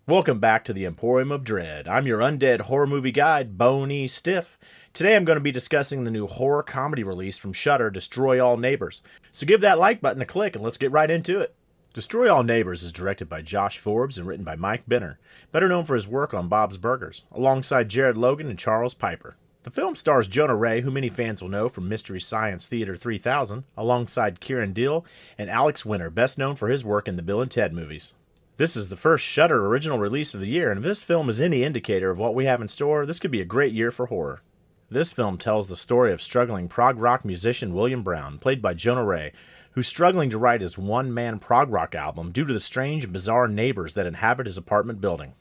Welcome back to the Emporium of Dread. I'm your undead horror movie guide, Boney Stiff. Today I'm going to be discussing the new horror comedy release from Shudder, Destroyallneighbors. So give that like button a click and let's get right into it. Destroyallneighbors is directed by Josh Forbes and written by Mike Benner, better known for his work on Bob's Burgers, alongside Jared Logan and Charles Pieper. The film stars Jonah Ray, who many fans will know from Mystery Science Theater 3000, alongside Kiran Deol and Alex Winter, best known for his work in the Bill and Ted movies. This is the first Shudder original release of the year, and if this film is any indicator of what we have in store, this could be a great year for horror. This film tells the story of struggling prog-rock musician William Brown, played by Jonah Ray, who's struggling to write his one-man prog-rock album due to the strange and bizarre neighbors that inhabit his apartment building.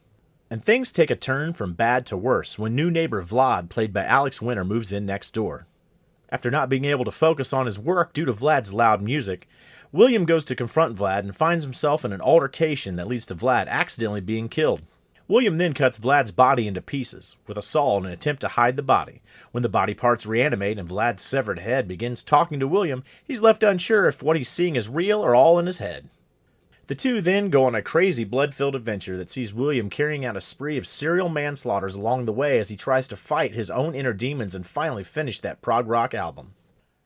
And things take a turn from bad to worse when new neighbor Vlad, played by Alex Winter, moves in next door. After not being able to focus on his work due to Vlad's loud music, William goes to confront Vlad and finds himself in an altercation that leads to Vlad accidentally being killed. William then cuts Vlad's body into pieces with a saw in an attempt to hide the body. When the body parts reanimate and Vlad's severed head begins talking to William, he's left unsure if what he's seeing is real or all in his head. The two then go on a crazy blood-filled adventure that sees William carrying out a spree of serial manslaughters along the way as he tries to fight his own inner demons and finally finish that prog rock album.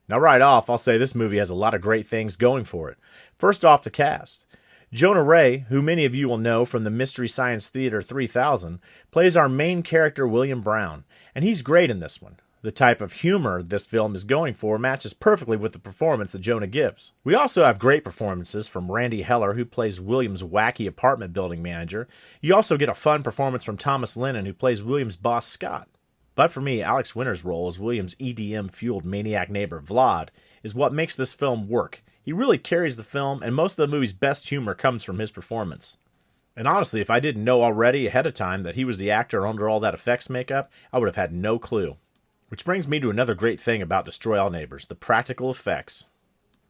Now right off, I'll say this movie has a lot of great things going for it. First off, the cast. Jonah Ray, who many of you will know from the Mystery Science Theater 3000, plays our main character William Brown, and he's great in this one. The type of humor this film is going for matches perfectly with the performance that Jonah gives. We also have great performances from Randy Heller, who plays William's wacky apartment building manager. You also get a fun performance from Thomas Lennon, who plays William's boss Scott. But for me, Alex Winter's role as William's EDM-fueled maniac neighbor Vlad is what makes this film work. He really carries the film, and most of the movie's best humor comes from his performance. And honestly, if I didn't know already ahead of time that he was the actor under all that effects makeup, I would have had no clue. Which brings me to another great thing about Destroyallneighbors, the practical effects.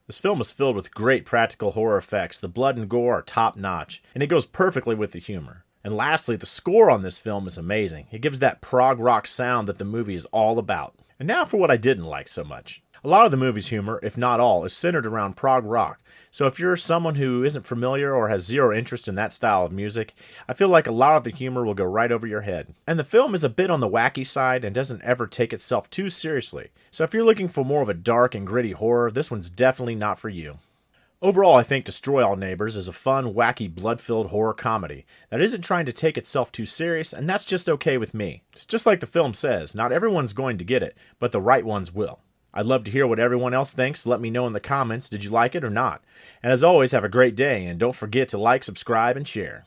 This film is filled with great practical horror effects. The blood and gore are top-notch, and it goes perfectly with the humor. And lastly, the score on this film is amazing. It gives that prog rock sound that the movie is all about. And now for what I didn't like so much. A lot of the movie's humor, if not all, is centered around prog rock. So if you're someone who isn't familiar or has zero interest in that style of music, I feel like a lot of the humor will go right over your head. And the film is a bit on the wacky side and doesn't ever take itself too seriously. So if you're looking for more of a dark and gritty horror, this one's definitely not for you. Overall, I think Destroyallneighbors is a fun, wacky, blood-filled horror comedy that isn't trying to take itself too serious, and that's just okay with me. It's just like the film says, not everyone's going to get it, but the right ones will. I'd love to hear what everyone else thinks. Let me know in the comments, did you like it or not? And as always, have a great day, and don't forget to like, subscribe, and share.